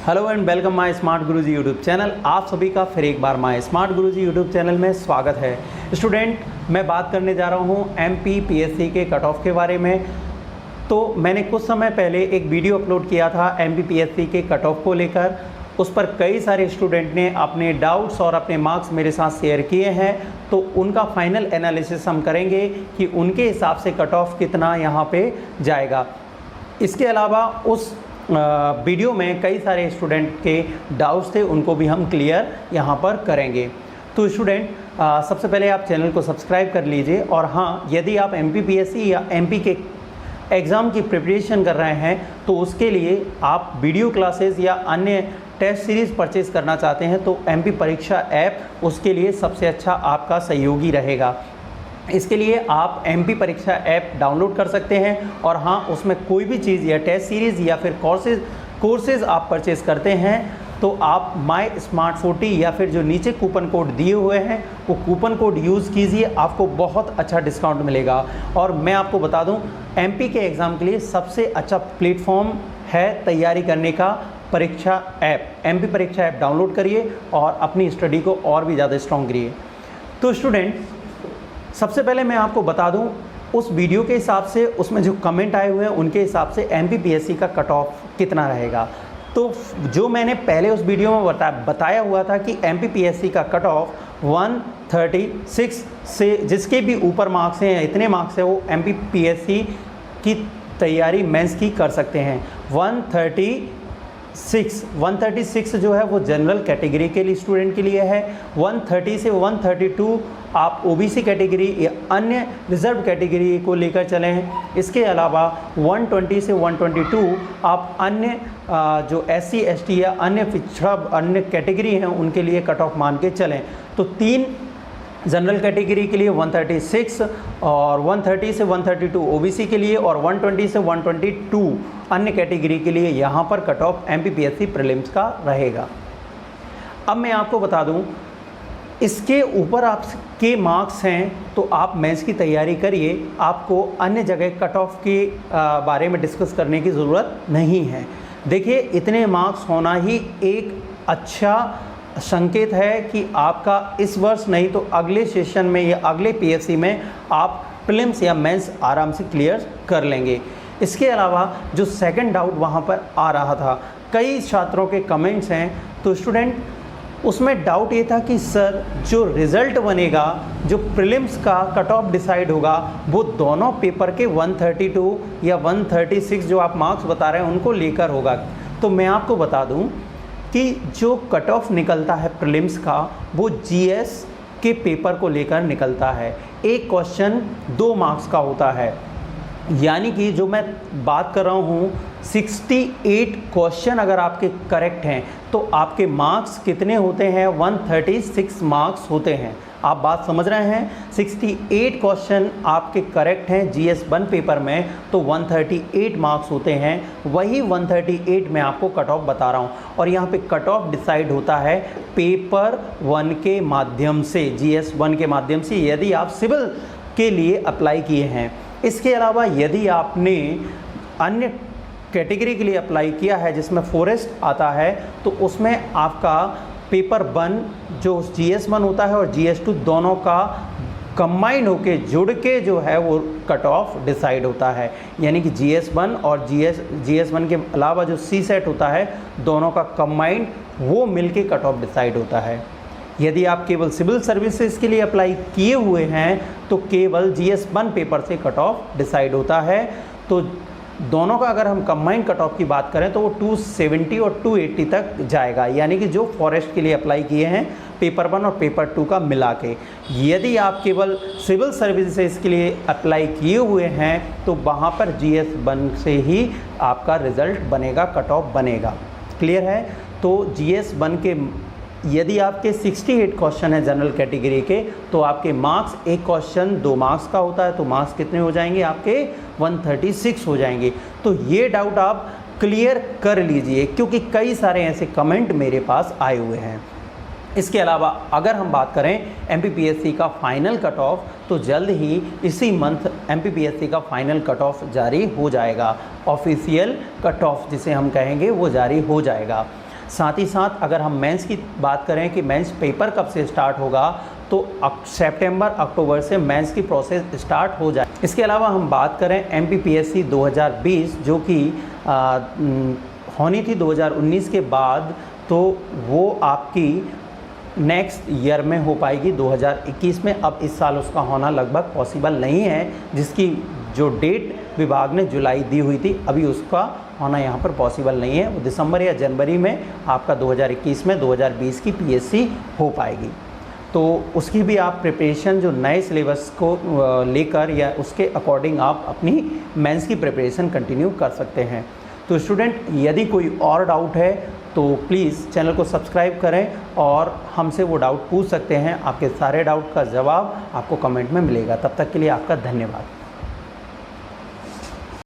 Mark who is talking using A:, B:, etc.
A: Hello and welcome my smart Guruji YouTube channel. आप सभी का फिर एक बार my smart Guruji YouTube channel में स्वागत है। स्टूडेंट, मैं बात करने जा रहा हूँ MPPSC के कट ऑफ के बारे में। तो मैंने कुछ समय पहले एक वीडियो अपलोड किया था MPPSC के कट ऑफ को लेकर। उस पर कई सारे स्टूडेंट ने अपने डाउट्स और अपने मार्क्स मेरे साथ शेयर किए हैं, तो उनका फाइनल एनालिसिस हम करेंगे कि उनके हिसाब से कट ऑफ कितना यहाँ पे जाएगा। इसके अलावा उस वीडियो में कई सारे स्टूडेंट के डाउट्स थे, उनको भी हम क्लियर यहाँ पर करेंगे। तो स्टूडेंट, सबसे पहले आप चैनल को सब्सक्राइब कर लीजिए। और हाँ, यदि आप MPPSC या MP के एग्ज़ाम की प्रिपरेशन कर रहे हैं तो उसके लिए आप वीडियो क्लासेस या अन्य टेस्ट सीरीज़ परचेज़ करना चाहते हैं तो MP परीक्षा ऐप उसके लिए सबसे अच्छा आपका सहयोगी रहेगा। इसके लिए आप MP परीक्षा ऐप डाउनलोड कर सकते हैं। और हाँ, उसमें कोई भी चीज़ या टेस्ट सीरीज़ या फिर कोर्सेज़ आप परचेज़ करते हैं तो आप माई स्मार्ट 40 या फिर जो नीचे कूपन कोड दिए हुए हैं वो कूपन कोड यूज़ कीजिए, आपको बहुत अच्छा डिस्काउंट मिलेगा। और मैं आपको बता दूं, MP के एग्ज़ाम के लिए सबसे अच्छा प्लेटफॉर्म है तैयारी करने का परीक्षा ऐप। MP परीक्षा ऐप डाउनलोड करिए और अपनी स्टडी को और भी ज़्यादा स्ट्रॉन्ग करिए। तो स्टूडेंट, सबसे पहले मैं आपको बता दूं, उस वीडियो के हिसाब से उसमें जो कमेंट आए हुए हैं उनके हिसाब से MPPSC का कट ऑफ कितना रहेगा। तो जो मैंने पहले उस वीडियो में बताया हुआ था कि MPPSC का कट ऑफ 136 से जिसके भी ऊपर मार्क्स हैं, इतने मार्क्स हैं, वो MPPSC की तैयारी मेंस की कर सकते हैं। 136 जो है वो जनरल कैटेगरी के लिए स्टूडेंट के लिए है। 130 से 132 आप OBC कैटेगरी या अन्य रिजर्व कैटेगरी को लेकर चले हैं। इसके अलावा 120 से 122 आप अन्य जो SC ST या अन्य पिछड़ा अन्य कैटेगरी हैं उनके लिए कट ऑफ मान के चलें। तो 3 जनरल कैटेगरी के लिए 136 और 130 से 132 OBC के लिए और 120 से 122 अन्य कैटेगरी के लिए यहाँ पर कट ऑफ MPPSC प्रीलिम्स का रहेगा। अब मैं आपको बता दूँ, इसके ऊपर आपके मार्क्स हैं तो आप मेंस की तैयारी करिए, आपको अन्य जगह कट ऑफ के बारे में डिस्कस करने की ज़रूरत नहीं है। देखिए, इतने मार्क्स होना ही एक अच्छा संकेत है कि आपका इस वर्ष नहीं तो अगले सेशन में या अगले PSC में आप प्रीलिम्स या मेंस आराम से क्लियर कर लेंगे। इसके अलावा जो सेकंड डाउट वहाँ पर आ रहा था, कई छात्रों के कमेंट्स हैं, तो स्टूडेंट उसमें डाउट ये था कि सर जो रिज़ल्ट बनेगा, जो प्रीलिम्स का कट ऑफ डिसाइड होगा, वो दोनों पेपर के 132 या 136 जो आप मार्क्स बता रहे हैं उनको लेकर होगा। तो मैं आपको बता दूं कि जो कट ऑफ निकलता है प्रीलिम्स का वो GS के पेपर को लेकर निकलता है। एक क्वेश्चन 2 मार्क्स का होता है, यानी कि जो मैं बात कर रहा हूँ 68 क्वेश्चन अगर आपके करेक्ट हैं तो आपके मार्क्स कितने होते हैं? 136 मार्क्स होते हैं। आप बात समझ रहे हैं? 68 क्वेश्चन आपके करेक्ट हैं GS1 पेपर में तो 138 मार्क्स होते हैं। वही 138 मैं आपको कट ऑफ बता रहा हूँ। और यहाँ पे कट ऑफ डिसाइड होता है पेपर 1 के माध्यम से, GS1 के माध्यम से, यदि आप सिविल के लिए अप्लाई किए हैं। इसके अलावा यदि आपने अन्य कैटेगरी के लिए अप्लाई किया है जिसमें फॉरेस्ट आता है तो उसमें आपका पेपर 1 जो GS1 होता है और GS2 दोनों का कंबाइन होके जुड़ के जो है वो कट ऑफ डिसाइड होता है। यानी कि GS1 और GS1 के अलावा जो CSET होता है दोनों का कंबाइंड वो मिलके कट ऑफ डिसाइड होता है। यदि आप केवल सिविल सर्विसेज के लिए अप्लाई किए हुए हैं तो केवल GS1 पेपर से कट ऑफ डिसाइड होता है। तो दोनों का अगर हम कंबाइंड कट ऑफ की बात करें तो वो 270 और 280 तक जाएगा, यानी कि जो फॉरेस्ट के लिए अप्लाई किए हैं पेपर 1 और पेपर 2 का मिला के। यदि आप केवल सिविल सर्विसेज के लिए अप्लाई किए हुए हैं तो वहाँ पर GS1 से ही आपका रिज़ल्ट बनेगा, कट ऑफ बनेगा। क्लियर है? तो GS1 के यदि आपके 68 क्वेश्चन है जनरल कैटेगरी के तो आपके मार्क्स, एक क्वेश्चन 2 मार्क्स का होता है तो मार्क्स कितने हो जाएंगे? आपके 136 हो जाएंगे। तो ये डाउट आप क्लियर कर लीजिए क्योंकि कई सारे ऐसे कमेंट मेरे पास आए हुए हैं। इसके अलावा अगर हम बात करें MPPSC का फाइनल कट ऑफ तो जल्द ही इसी मंथ MPPSC का फाइनल कट ऑफ जारी हो जाएगा। ऑफिशियल कट ऑफ जिसे हम कहेंगे वो जारी हो जाएगा। साथ ही साथ अगर हम मेंस की बात करें कि मेंस पेपर कब से स्टार्ट होगा, तो सितंबर अक्टूबर से मेंस की प्रोसेस स्टार्ट हो जाए। इसके अलावा हम बात करें MPPSC 2020 जो कि होनी थी 2019 के बाद, तो वो आपकी नेक्स्ट ईयर में हो पाएगी 2021 में। अब इस साल उसका होना लगभग पॉसिबल नहीं है, जिसकी जो डेट विभाग ने जुलाई दी हुई थी, अभी उसका होना यहाँ पर पॉसिबल नहीं है। वो दिसंबर या जनवरी में आपका 2021 में 2020 की PSC हो पाएगी। तो उसकी भी आप प्रिपरेशन जो नए सिलेबस को लेकर या उसके अकॉर्डिंग आप अपनी मेंस की प्रिपरेशन कंटिन्यू कर सकते हैं। तो स्टूडेंट, यदि कोई और डाउट है तो प्लीज़ चैनल को सब्सक्राइब करें और हमसे वो डाउट पूछ सकते हैं। आपके सारे डाउट का जवाब आपको कमेंट में मिलेगा। तब तक के लिए आपका धन्यवाद।